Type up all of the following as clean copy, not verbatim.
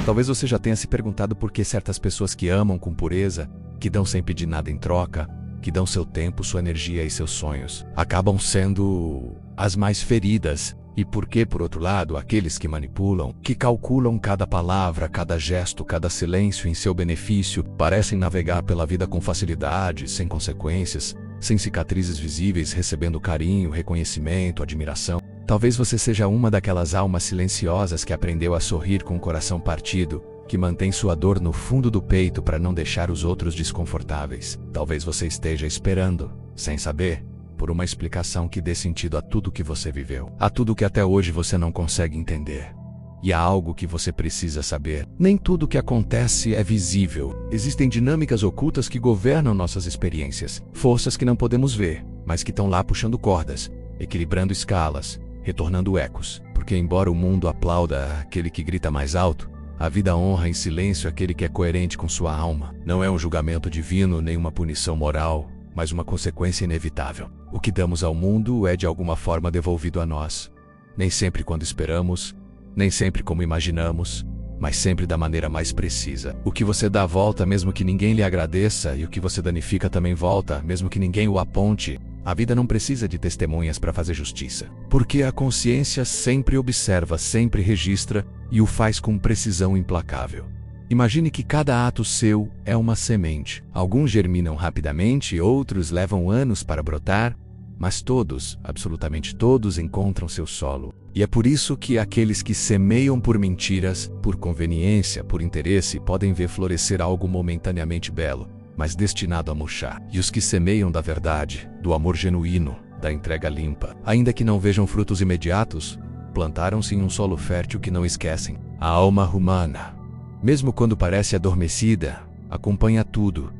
Talvez você já tenha se perguntado por que certas pessoas que amam com pureza, que dão sem pedir nada em troca, que dão seu tempo, sua energia e seus sonhos, acabam sendo as mais feridas. E por que, por outro lado, aqueles que manipulam, que calculam cada palavra, cada gesto, cada silêncio em seu benefício, parecem navegar pela vida com facilidade, sem consequências, sem cicatrizes visíveis, recebendo carinho, reconhecimento, admiração. Talvez você seja uma daquelas almas silenciosas que aprendeu a sorrir com o coração partido, que mantém sua dor no fundo do peito para não deixar os outros desconfortáveis. Talvez você esteja esperando, sem saber, por uma explicação que dê sentido a tudo que você viveu, a tudo que até hoje você não consegue entender. E há algo que você precisa saber. Nem tudo que acontece é visível. Existem dinâmicas ocultas que governam nossas experiências, forças que não podemos ver, mas que estão lá puxando cordas, equilibrando escalas, retornando ecos. Porque embora o mundo aplauda aquele que grita mais alto, a vida honra em silêncio aquele que é coerente com sua alma. Não é um julgamento divino nem uma punição moral, mas uma consequência inevitável. O que damos ao mundo é de alguma forma devolvido a nós. Nem sempre quando esperamos, nem sempre como imaginamos, mas sempre da maneira mais precisa. O que você dá volta mesmo que ninguém lhe agradeça, e o que você danifica também volta, mesmo que ninguém o aponte. A vida não precisa de testemunhas para fazer justiça, porque a consciência sempre observa, sempre registra e o faz com precisão implacável. Imagine que cada ato seu é uma semente. Alguns germinam rapidamente, outros levam anos para brotar, mas todos, absolutamente todos, encontram seu solo. E é por isso que aqueles que semeiam por mentiras, por conveniência, por interesse, podem ver florescer algo momentaneamente belo, mas destinado a murchar. E os que semeiam da verdade, do amor genuíno, da entrega limpa, ainda que não vejam frutos imediatos, plantaram-se em um solo fértil que não esquecem. A alma humana, mesmo quando parece adormecida, acompanha tudo.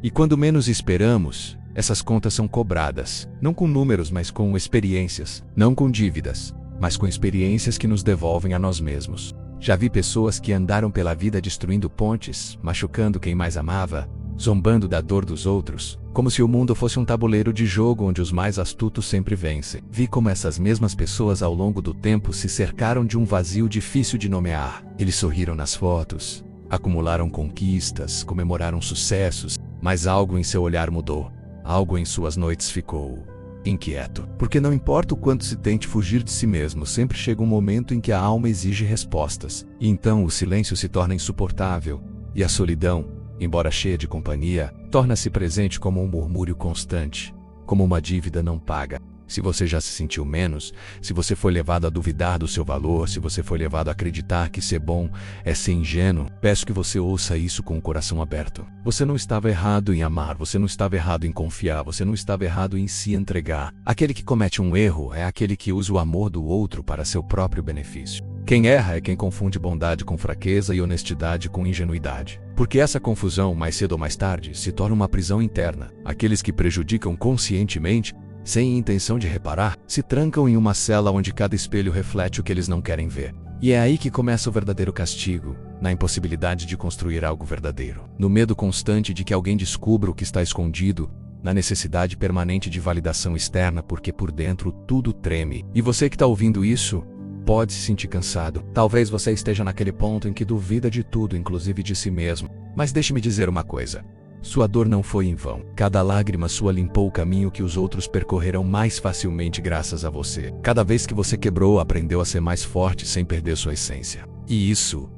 E quando menos esperamos, essas contas são cobradas, não com números, mas com experiências, não com dívidas, mas com experiências que nos devolvem a nós mesmos. Já vi pessoas que andaram pela vida destruindo pontes, machucando quem mais amava, zombando da dor dos outros, como se o mundo fosse um tabuleiro de jogo onde os mais astutos sempre vencem. Vi como essas mesmas pessoas ao longo do tempo se cercaram de um vazio difícil de nomear. Eles sorriram nas fotos, acumularam conquistas, comemoraram sucessos, mas algo em seu olhar mudou. Algo em suas noites ficou inquieto. Porque não importa o quanto se tente fugir de si mesmo, sempre chega um momento em que a alma exige respostas. E então o silêncio se torna insuportável, e a solidão, embora cheia de companhia, torna-se presente como um murmúrio constante, como uma dívida não paga. Se você já se sentiu menos, se você foi levado a duvidar do seu valor, se você foi levado a acreditar que ser bom é ser ingênuo, peço que você ouça isso com o coração aberto. Você não estava errado em amar, você não estava errado em confiar, você não estava errado em se entregar. Aquele que comete um erro é aquele que usa o amor do outro para seu próprio benefício. Quem erra é quem confunde bondade com fraqueza e honestidade com ingenuidade. Porque essa confusão, mais cedo ou mais tarde, se torna uma prisão interna. Aqueles que prejudicam conscientemente, sem intenção de reparar, se trancam em uma cela onde cada espelho reflete o que eles não querem ver. E é aí que começa o verdadeiro castigo, na impossibilidade de construir algo verdadeiro, no medo constante de que alguém descubra o que está escondido, na necessidade permanente de validação externa porque por dentro tudo treme. E você que está ouvindo isso, pode se sentir cansado. Talvez você esteja naquele ponto em que duvida de tudo, inclusive de si mesmo. Mas deixe-me dizer uma coisa. Sua dor não foi em vão. Cada lágrima sua limpou o caminho que os outros percorreram mais facilmente graças a você. Cada vez que você quebrou, aprendeu a ser mais forte sem perder sua essência. E isso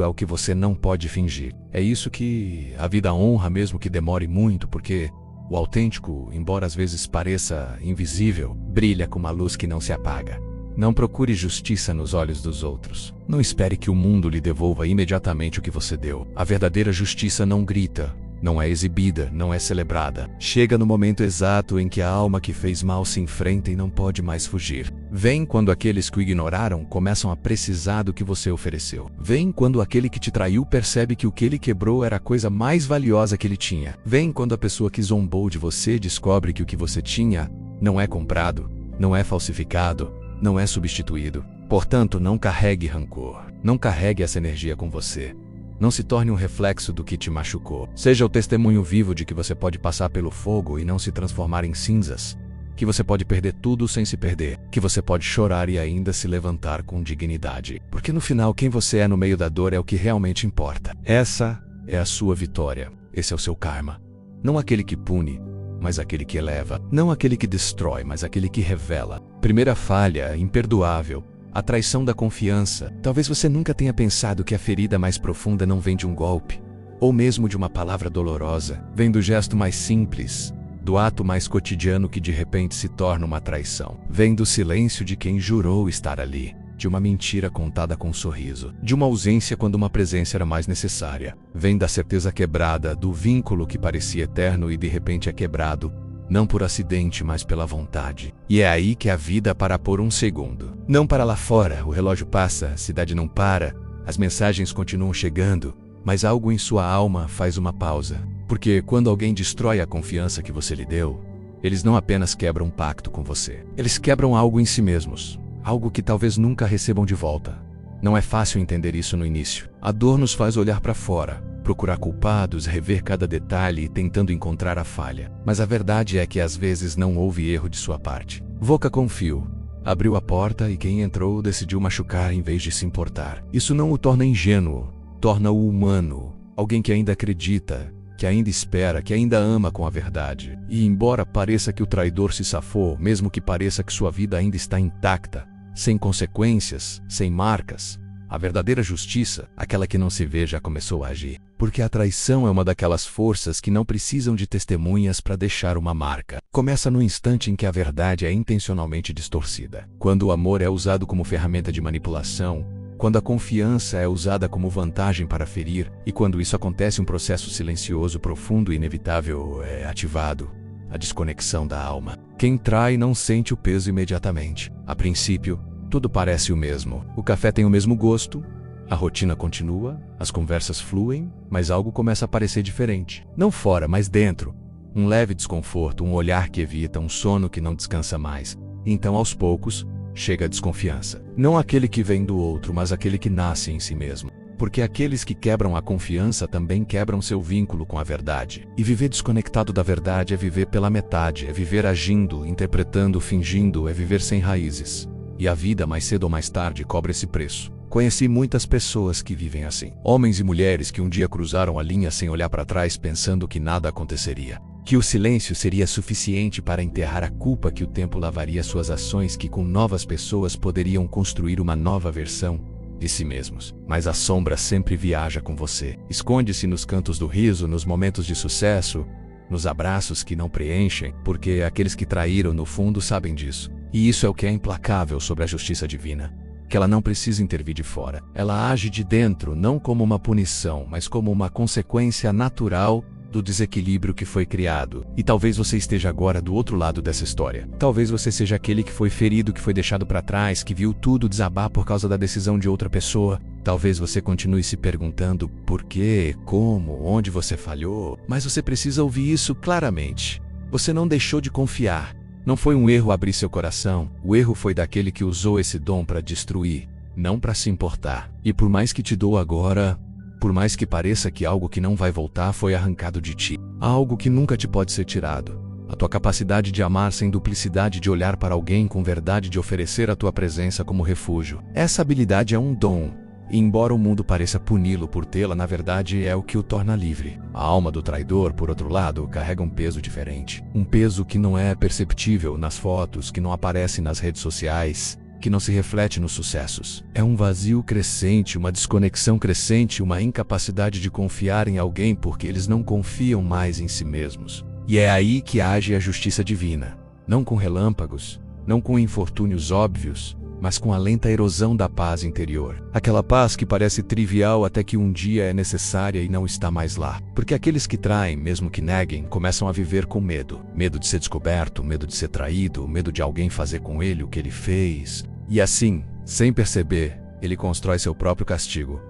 é o que você não pode fingir. É isso que a vida honra mesmo que demore muito, porque o autêntico, embora às vezes pareça invisível, brilha com uma luz que não se apaga. Não procure justiça nos olhos dos outros. Não espere que o mundo lhe devolva imediatamente o que você deu. A verdadeira justiça não grita. Não é exibida, não é celebrada. Chega no momento exato em que a alma que fez mal se enfrenta e não pode mais fugir. Vem quando aqueles que o ignoraram começam a precisar do que você ofereceu. Vem quando aquele que te traiu percebe que o que ele quebrou era a coisa mais valiosa que ele tinha. Vem quando a pessoa que zombou de você descobre que o que você tinha não é comprado, não é falsificado, não é substituído. Portanto, não carregue rancor. Não carregue essa energia com você. Não se torne um reflexo do que te machucou. Seja o testemunho vivo de que você pode passar pelo fogo e não se transformar em cinzas. que você pode perder tudo sem se perder, que você pode chorar e ainda se levantar com dignidade. Porque no final, quem você é no meio da dor é o que realmente importa. Essa é a sua vitória. Esse é o seu karma. Não aquele que pune, mas aquele que eleva. Não aquele que destrói, mas aquele que revela. Primeira falha, imperdoável. A traição da confiança. Talvez você nunca tenha pensado que a ferida mais profunda não vem de um golpe, ou mesmo de uma palavra dolorosa. Vem do gesto mais simples, do ato mais cotidiano que de repente se torna uma traição. Vem do silêncio de quem jurou estar ali, de uma mentira contada com um sorriso, de uma ausência quando uma presença era mais necessária. Vem da certeza quebrada, do vínculo que parecia eterno e de repente é quebrado, não por acidente, mas pela vontade. E é aí que a vida para por um segundo. Não para lá fora, o relógio passa, a cidade não para, as mensagens continuam chegando, mas algo em sua alma faz uma pausa. Porque quando alguém destrói a confiança que você lhe deu, eles não apenas quebram um pacto com você, eles quebram algo em si mesmos, algo que talvez nunca recebam de volta. Não é fácil entender isso no início. A dor nos faz olhar para fora, procurar culpados, rever cada detalhe, tentando encontrar a falha. Mas a verdade é que às vezes não houve erro de sua parte. Voca confio. Abriu a porta e quem entrou decidiu machucar em vez de se importar. Isso não o torna ingênuo, torna-o humano. Alguém que ainda acredita, que ainda espera, que ainda ama com a verdade. E embora pareça que o traidor se safou, mesmo que pareça que sua vida ainda está intacta, sem consequências, sem marcas, a verdadeira justiça, aquela que não se vê, já começou a agir. Porque a traição é uma daquelas forças que não precisam de testemunhas para deixar uma marca. Começa no instante em que a verdade é intencionalmente distorcida. Quando o amor é usado como ferramenta de manipulação, quando a confiança é usada como vantagem para ferir, e quando isso acontece, um processo silencioso, profundo e inevitável é ativado. A desconexão da alma. Quem trai não sente o peso imediatamente. A princípio, tudo parece o mesmo. O café tem o mesmo gosto, a rotina continua, as conversas fluem, mas algo começa a parecer diferente. Não fora, mas dentro. Um leve desconforto, um olhar que evita, um sono que não descansa mais. Então, aos poucos, chega a desconfiança. Não aquele que vem do outro, mas aquele que nasce em si mesmo. Porque aqueles que quebram a confiança também quebram seu vínculo com a verdade. E viver desconectado da verdade é viver pela metade, é viver agindo, interpretando, fingindo, é viver sem raízes. E a vida, mais cedo ou mais tarde, cobra esse preço. Conheci muitas pessoas que vivem assim. Homens e mulheres que um dia cruzaram a linha sem olhar para trás, pensando que nada aconteceria. Que o silêncio seria suficiente para enterrar a culpa, que o tempo lavaria suas ações, que com novas pessoas poderiam construir uma nova versão de si mesmos. Mas a sombra sempre viaja com você. Esconde-se nos cantos do riso, nos momentos de sucesso, nos abraços que não preenchem, porque aqueles que traíram no fundo sabem disso. E isso é o que é implacável sobre a justiça divina. Que ela não precisa intervir de fora. Ela age de dentro, não como uma punição, mas como uma consequência natural do desequilíbrio que foi criado. E talvez você esteja agora do outro lado dessa história. Talvez você seja aquele que foi ferido, que foi deixado para trás, que viu tudo desabar por causa da decisão de outra pessoa. Talvez você continue se perguntando por quê, como, onde você falhou. Mas você precisa ouvir isso claramente. Você não deixou de confiar. Não foi um erro abrir seu coração. O erro foi daquele que usou esse dom para destruir, não para se importar. E por mais que te dou agora, por mais que pareça que algo que não vai voltar foi arrancado de ti, há algo que nunca te pode ser tirado. A tua capacidade de amar sem duplicidade, de olhar para alguém com verdade, de oferecer a tua presença como refúgio. Essa habilidade é um dom. E embora o mundo pareça puni-lo por tê-la, na verdade é o que o torna livre. A alma do traidor, por outro lado, carrega um peso diferente. Um peso que não é perceptível nas fotos, que não aparece nas redes sociais, que não se reflete nos sucessos. É um vazio crescente, uma desconexão crescente, uma incapacidade de confiar em alguém porque eles não confiam mais em si mesmos. E é aí que age a justiça divina. Não com relâmpagos, não com infortúnios óbvios, mas com a lenta erosão da paz interior. Aquela paz que parece trivial até que um dia é necessária e não está mais lá. Porque aqueles que traem, mesmo que neguem, começam a viver com medo. Medo de ser descoberto, medo de ser traído, medo de alguém fazer com ele o que ele fez. E assim, sem perceber, ele constrói seu próprio castigo.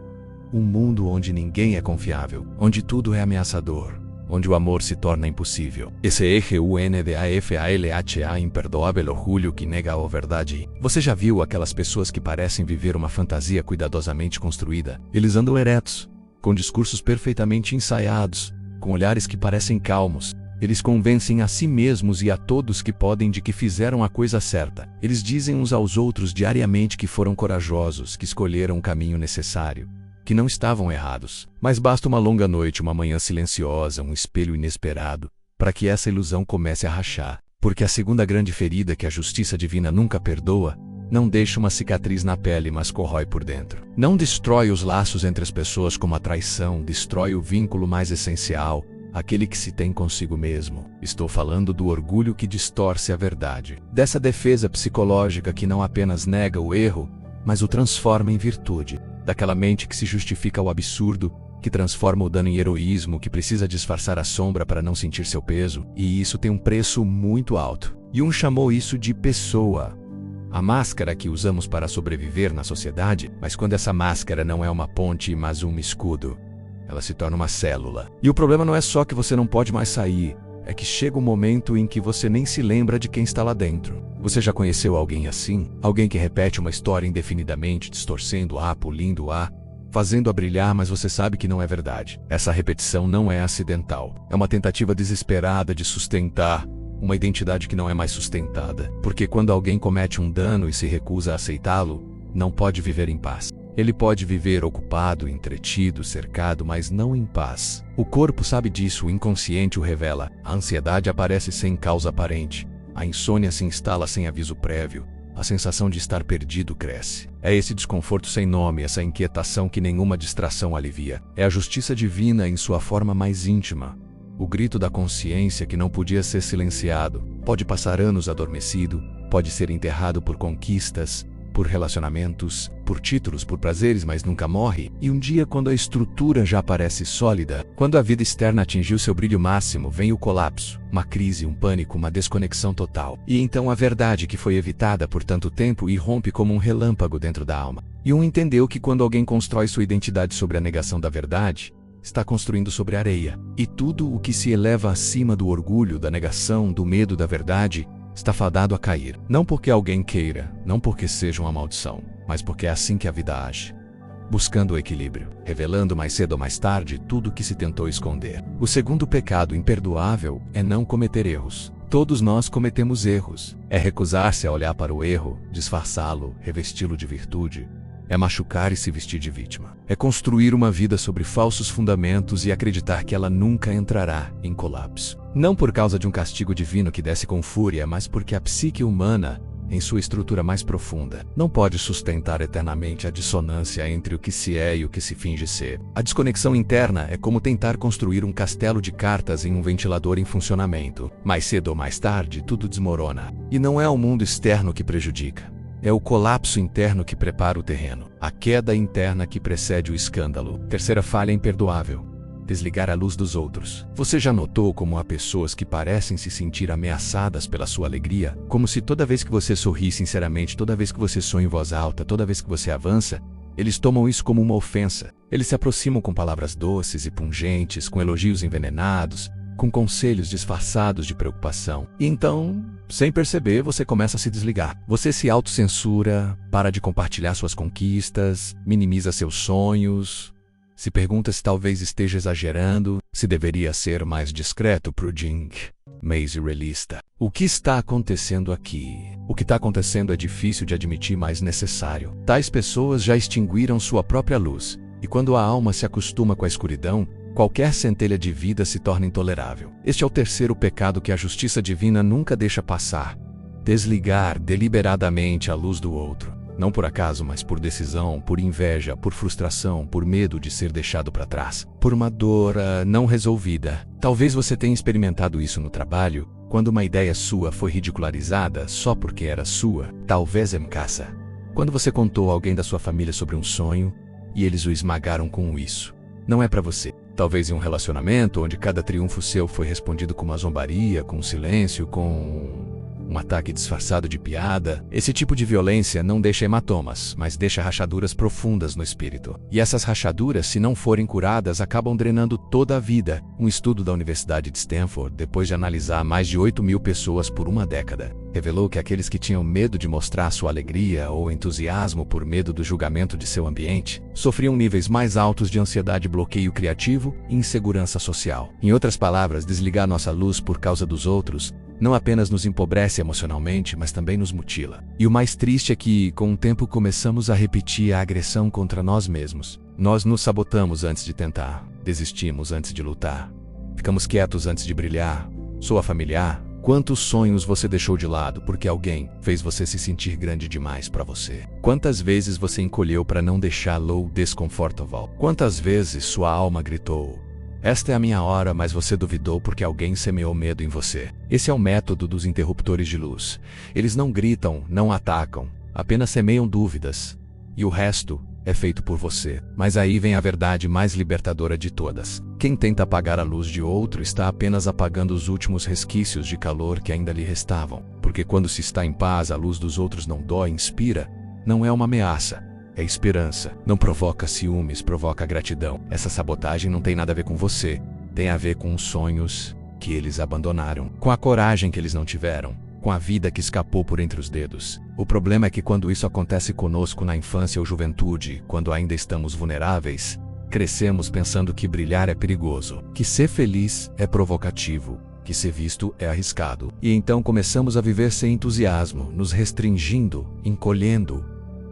Um mundo onde ninguém é confiável, onde tudo é ameaçador, onde o amor se torna impossível. Esse EGUNDAFALHA imperdoável orgulho que nega a verdade. Você já viu aquelas pessoas que parecem viver uma fantasia cuidadosamente construída? Eles andam eretos, com discursos perfeitamente ensaiados, com olhares que parecem calmos, Eles convencem a si mesmos e a todos que podem de que fizeram a coisa certa. Eles dizem uns aos outros diariamente que foram corajosos, que escolheram o caminho necessário, que não estavam errados. Mas basta uma longa noite, uma manhã silenciosa, um espelho inesperado, para que essa ilusão comece a rachar. Porque a segunda grande ferida que a justiça divina nunca perdoa, não deixa uma cicatriz na pele, mas corrói por dentro. Não destrói os laços entre as pessoas como a traição, destrói o vínculo mais essencial, aquele que se tem consigo mesmo. Estou falando do orgulho que distorce a verdade. Dessa defesa psicológica que não apenas nega o erro, mas o transforma em virtude. Daquela mente que se justifica o absurdo, que transforma o dano em heroísmo, que precisa disfarçar a sombra para não sentir seu peso. E isso tem um preço muito alto. Jung chamou isso de pessoa. A máscara que usamos para sobreviver na sociedade, mas quando essa máscara não é uma ponte, mas um escudo, ela se torna uma célula. E o problema não é só que você não pode mais sair, é que chega um momento em que você nem se lembra de quem está lá dentro. Você já conheceu alguém assim? Alguém que repete uma história indefinidamente, distorcendo-a, polindo-a, fazendo-a brilhar, mas você sabe que não é verdade. Essa repetição não é acidental. É uma tentativa desesperada de sustentar uma identidade que não é mais sustentada. Porque quando alguém comete um dano e se recusa a aceitá-lo, não pode viver em paz. Ele pode viver ocupado, entretido, cercado, mas não em paz. O corpo sabe disso, o inconsciente o revela. A ansiedade aparece sem causa aparente. A insônia se instala sem aviso prévio. A sensação de estar perdido cresce. É esse desconforto sem nome, essa inquietação que nenhuma distração alivia. É a justiça divina em sua forma mais íntima. O grito da consciência que não podia ser silenciado. Pode passar anos adormecido, pode ser enterrado por conquistas, por relacionamentos, por títulos, por prazeres, mas nunca morre. E um dia, quando a estrutura já parece sólida, quando a vida externa atingiu seu brilho máximo, vem o colapso, uma crise, um pânico, uma desconexão total. E então a verdade que foi evitada por tanto tempo irrompe como um relâmpago dentro da alma. Jung entendeu que quando alguém constrói sua identidade sobre a negação da verdade, está construindo sobre areia. E tudo o que se eleva acima do orgulho, da negação, do medo da verdade, está fadado a cair. Não porque alguém queira, não porque seja uma maldição, mas porque é assim que a vida age. Buscando o equilíbrio, revelando mais cedo ou mais tarde tudo o que se tentou esconder. O segundo pecado imperdoável é não cometer erros. Todos nós cometemos erros. É recusar-se a olhar para o erro, disfarçá-lo, revesti-lo de virtude. É machucar e se vestir de vítima. É construir uma vida sobre falsos fundamentos e acreditar que ela nunca entrará em colapso. Não por causa de um castigo divino que desce com fúria, mas porque a psique humana, em sua estrutura mais profunda, não pode sustentar eternamente a dissonância entre o que se é e o que se finge ser. A desconexão interna é como tentar construir um castelo de cartas em um ventilador em funcionamento. Mais cedo ou mais tarde, tudo desmorona. E não é o mundo externo que prejudica. É o colapso interno que prepara o terreno. A queda interna que precede o escândalo. Terceira falha imperdoável: desligar a luz dos outros. Você já notou como há pessoas que parecem se sentir ameaçadas pela sua alegria? Como se toda vez que você sorri sinceramente, toda vez que você sonha em voz alta, toda vez que você avança, eles tomam isso como uma ofensa. Eles se aproximam com palavras doces e pungentes, com elogios envenenados, com conselhos disfarçados de preocupação. E então, sem perceber, você começa a se desligar. Você se autocensura, para de compartilhar suas conquistas, minimiza seus sonhos, se pergunta se talvez esteja exagerando, se deveria ser mais discreto pro Jung. Maisie realista. O que está acontecendo aqui? O que está acontecendo é difícil de admitir, mas necessário. Tais pessoas já extinguiram sua própria luz, e quando a alma se acostuma com a escuridão, qualquer centelha de vida se torna intolerável. Este é o terceiro pecado que a justiça divina nunca deixa passar: desligar deliberadamente a luz do outro. Não por acaso, mas por decisão, por inveja, por frustração, por medo de ser deixado para trás, por uma dor não resolvida. Talvez você tenha experimentado isso no trabalho, quando uma ideia sua foi ridicularizada só porque era sua. Talvez em casa, quando você contou a alguém da sua família sobre um sonho, e eles o esmagaram com isso. Não é para você. Talvez em um relacionamento onde cada triunfo seu foi respondido com uma zombaria, com um silêncio, com um ataque disfarçado de piada. Esse tipo de violência não deixa hematomas, mas deixa rachaduras profundas no espírito. E essas rachaduras, se não forem curadas, acabam drenando toda a vida. Um estudo da Universidade de Stanford, depois de analisar mais de 8.000 pessoas por uma década, revelou que aqueles que tinham medo de mostrar sua alegria ou entusiasmo por medo do julgamento de seu ambiente, sofriam níveis mais altos de ansiedade, bloqueio criativo e insegurança social. Em outras palavras, desligar nossa luz por causa dos outros não apenas nos empobrece emocionalmente, mas também nos mutila. E o mais triste é que, com o tempo, começamos a repetir a agressão contra nós mesmos. Nós nos sabotamos antes de tentar, desistimos antes de lutar, ficamos quietos antes de brilhar. Soa familiar? Quantos sonhos você deixou de lado porque alguém fez você se sentir grande demais para você? Quantas vezes você encolheu para não deixá-lo desconfortável? Quantas vezes sua alma gritou: "Esta é a minha hora", mas você duvidou porque alguém semeou medo em você? Esse é o método dos interruptores de luz. Eles não gritam, não atacam, apenas semeiam dúvidas. E o resto é feito por você. Mas aí vem a verdade mais libertadora de todas. Quem tenta apagar a luz de outro está apenas apagando os últimos resquícios de calor que ainda lhe restavam. Porque quando se está em paz, a luz dos outros não dói, inspira. Não é uma ameaça. É esperança. Não provoca ciúmes, provoca gratidão. Essa sabotagem não tem nada a ver com você. Tem a ver com os sonhos que eles abandonaram, com a coragem que eles não tiveram, com a vida que escapou por entre os dedos. O problema é que quando isso acontece conosco na infância ou juventude, quando ainda estamos vulneráveis, crescemos pensando que brilhar é perigoso, que ser feliz é provocativo, que ser visto é arriscado. E então começamos a viver sem entusiasmo, nos restringindo, encolhendo,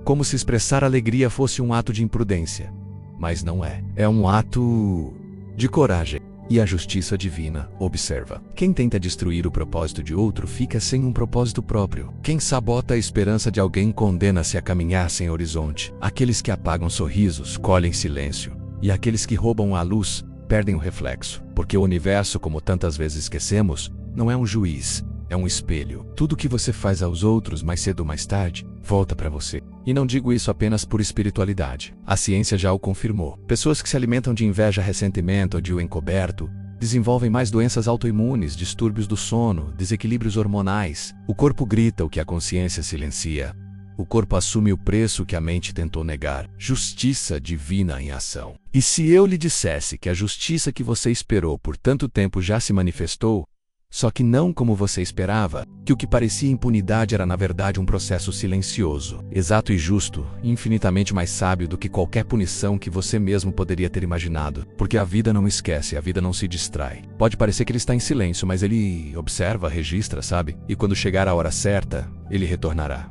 como se expressar alegria fosse um ato de imprudência. Mas não é. É um ato de coragem. E a justiça divina, observa. Quem tenta destruir o propósito de outro fica sem um propósito próprio. Quem sabota a esperança de alguém condena-se a caminhar sem horizonte. Aqueles que apagam sorrisos colhem silêncio. E aqueles que roubam a luz perdem o reflexo. Porque o universo, como tantas vezes esquecemos, não é um juiz, é um espelho. Tudo que você faz aos outros, mais cedo ou mais tarde, volta para você. E não digo isso apenas por espiritualidade. A ciência já o confirmou. Pessoas que se alimentam de inveja, ressentimento ou de um encoberto desenvolvem mais doenças autoimunes, distúrbios do sono, desequilíbrios hormonais. O corpo grita o que a consciência silencia. O corpo assume o preço que a mente tentou negar. Justiça divina em ação. E se eu lhe dissesse que a justiça que você esperou por tanto tempo já se manifestou, só que não como você esperava, que o que parecia impunidade era na verdade um processo silencioso, exato e justo, infinitamente mais sábio do que qualquer punição que você mesmo poderia ter imaginado. Porque a vida não esquece, a vida não se distrai. Pode parecer que ele está em silêncio, mas ele observa, registra, sabe? E quando chegar a hora certa, ele retornará.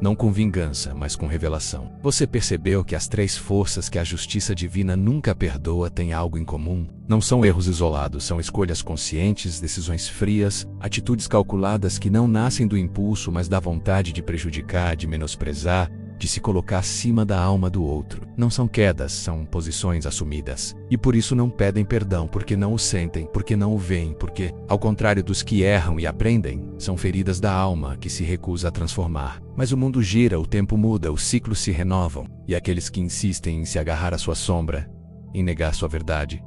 Não com vingança, mas com revelação. Você percebeu que as três forças que a justiça divina nunca perdoa têm algo em comum? Não são erros isolados, são escolhas conscientes, decisões frias, atitudes calculadas que não nascem do impulso, mas da vontade de prejudicar, de menosprezar, de se colocar acima da alma do outro. Não são quedas, são posições assumidas. E por isso não pedem perdão, porque não o sentem, porque não o veem, porque, ao contrário dos que erram e aprendem, são feridas da alma que se recusa a transformar. Mas o mundo gira, o tempo muda, os ciclos se renovam, e aqueles que insistem em se agarrar à sua sombra, em negar sua verdade,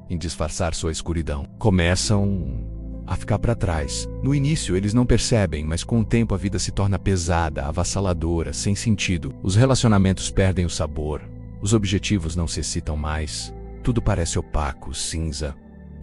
em disfarçar sua escuridão, começam a ficar para trás. No início eles não percebem, mas com o tempo a vida se torna pesada, avassaladora, sem sentido. Os relacionamentos perdem o sabor, os objetivos não se excitam mais, tudo parece opaco, cinza.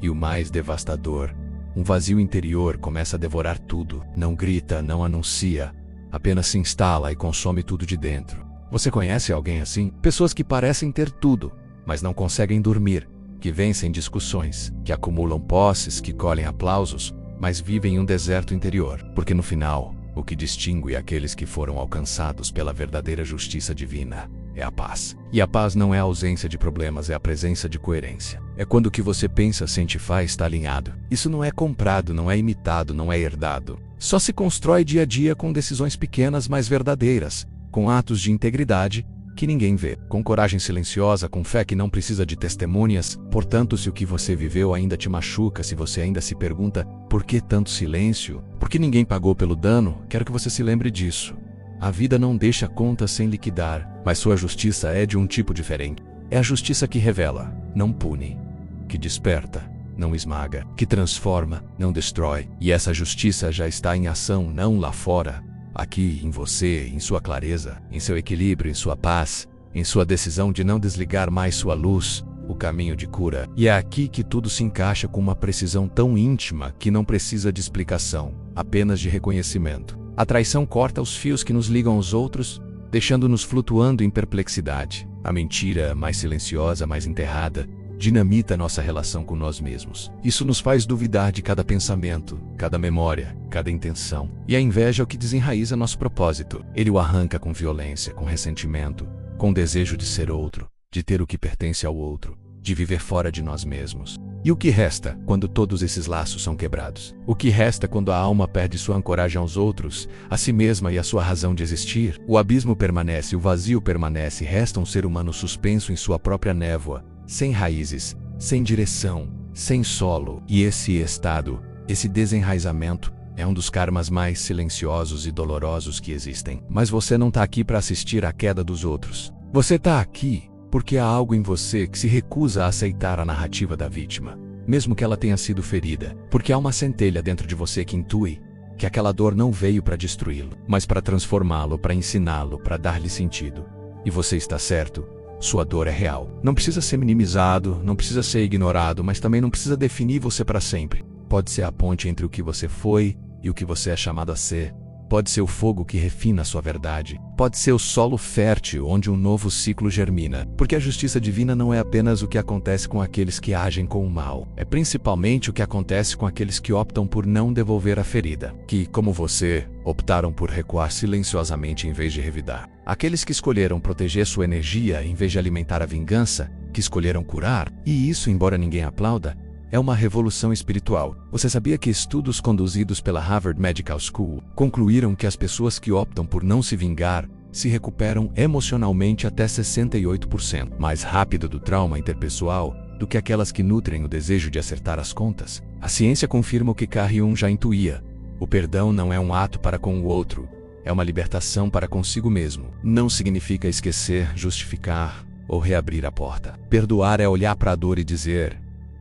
E o mais devastador, um vazio interior começa a devorar tudo. Não grita, não anuncia, apenas se instala e consome tudo de dentro. Você conhece alguém assim? Pessoas que parecem ter tudo, mas não conseguem dormir, que vencem discussões, que acumulam posses, que colhem aplausos, mas vivem em um deserto interior. Porque no final, o que distingue aqueles que foram alcançados pela verdadeira justiça divina é a paz. E a paz não é a ausência de problemas, é a presença de coerência. É quando o que você pensa, sente e faz está alinhado. Isso não é comprado, não é imitado, não é herdado. Só se constrói dia a dia com decisões pequenas, mas verdadeiras, com atos de integridade que ninguém vê, com coragem silenciosa, com fé que não precisa de testemunhas. Portanto, se o que você viveu ainda te machuca, se você ainda se pergunta por que tanto silêncio, por que ninguém pagou pelo dano, quero que você se lembre disso. A vida não deixa contas sem liquidar, mas sua justiça é de um tipo diferente. É a justiça que revela, não pune, que desperta, não esmaga, que transforma, não destrói. E essa justiça já está em ação não lá fora, aqui em você, em sua clareza, em seu equilíbrio, em sua paz, em sua decisão de não desligar mais sua luz, o caminho de cura. E é aqui que tudo se encaixa com uma precisão tão íntima que não precisa de explicação, apenas de reconhecimento. A traição corta os fios que nos ligam aos outros, deixando-nos flutuando em perplexidade. A mentira, mais silenciosa, mais enterrada, dinamita nossa relação com nós mesmos. Isso nos faz duvidar de cada pensamento, cada memória, cada intenção. E a inveja é o que desenraiza nosso propósito. Ele o arranca com violência, com ressentimento, com o desejo de ser outro, de ter o que pertence ao outro, de viver fora de nós mesmos. E o que resta quando todos esses laços são quebrados? O que resta quando a alma perde sua ancoragem aos outros, a si mesma e a sua razão de existir? O abismo permanece, o vazio permanece, resta um ser humano suspenso em sua própria névoa, sem raízes, sem direção, sem solo. E esse estado, esse desenraizamento, é um dos karmas mais silenciosos e dolorosos que existem. Mas você não está aqui para assistir à queda dos outros. Você está aqui porque há algo em você que se recusa a aceitar a narrativa da vítima, mesmo que ela tenha sido ferida. Porque há uma centelha dentro de você que intui que aquela dor não veio para destruí-lo, mas para transformá-lo, para ensiná-lo, para dar-lhe sentido. E você está certo. Sua dor é real. Não precisa ser minimizado, não precisa ser ignorado, mas também não precisa definir você para sempre. Pode ser a ponte entre o que você foi e o que você é chamado a ser. Pode ser o fogo que refina a sua verdade. Pode ser o solo fértil onde um novo ciclo germina. Porque a justiça divina não é apenas o que acontece com aqueles que agem com o mal. É principalmente o que acontece com aqueles que optam por não devolver a ferida. Que, como você, optaram por recuar silenciosamente em vez de revidar. Aqueles que escolheram proteger sua energia em vez de alimentar a vingança, que escolheram curar. E isso, embora ninguém aplauda, é uma revolução espiritual. Você sabia que estudos conduzidos pela Harvard Medical School concluíram que as pessoas que optam por não se vingar se recuperam emocionalmente até 68% mais rápido do trauma interpessoal do que aquelas que nutrem o desejo de acertar as contas? A ciência confirma o que Carl Jung já intuía. O perdão não é um ato para com o outro, é uma libertação para consigo mesmo. Não significa esquecer, justificar ou reabrir a porta. Perdoar é olhar para a dor e dizer: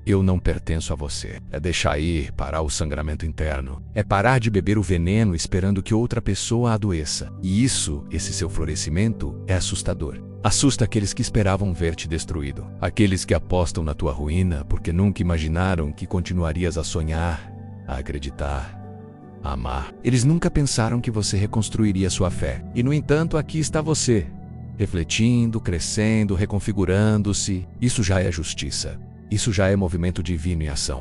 eu não pertenço a você. É deixar ir, parar o sangramento interno. É parar de beber o veneno esperando que outra pessoa adoeça. E esse seu florescimento, é assustador. Assusta aqueles que esperavam ver-te destruído. Aqueles que apostam na tua ruína porque nunca imaginaram que continuarias a sonhar, a acreditar, a amar. Eles nunca pensaram que você reconstruiria sua fé. E no entanto, aqui está você, refletindo, crescendo, reconfigurando-se. Isso já é justiça. Isso já é movimento divino em ação.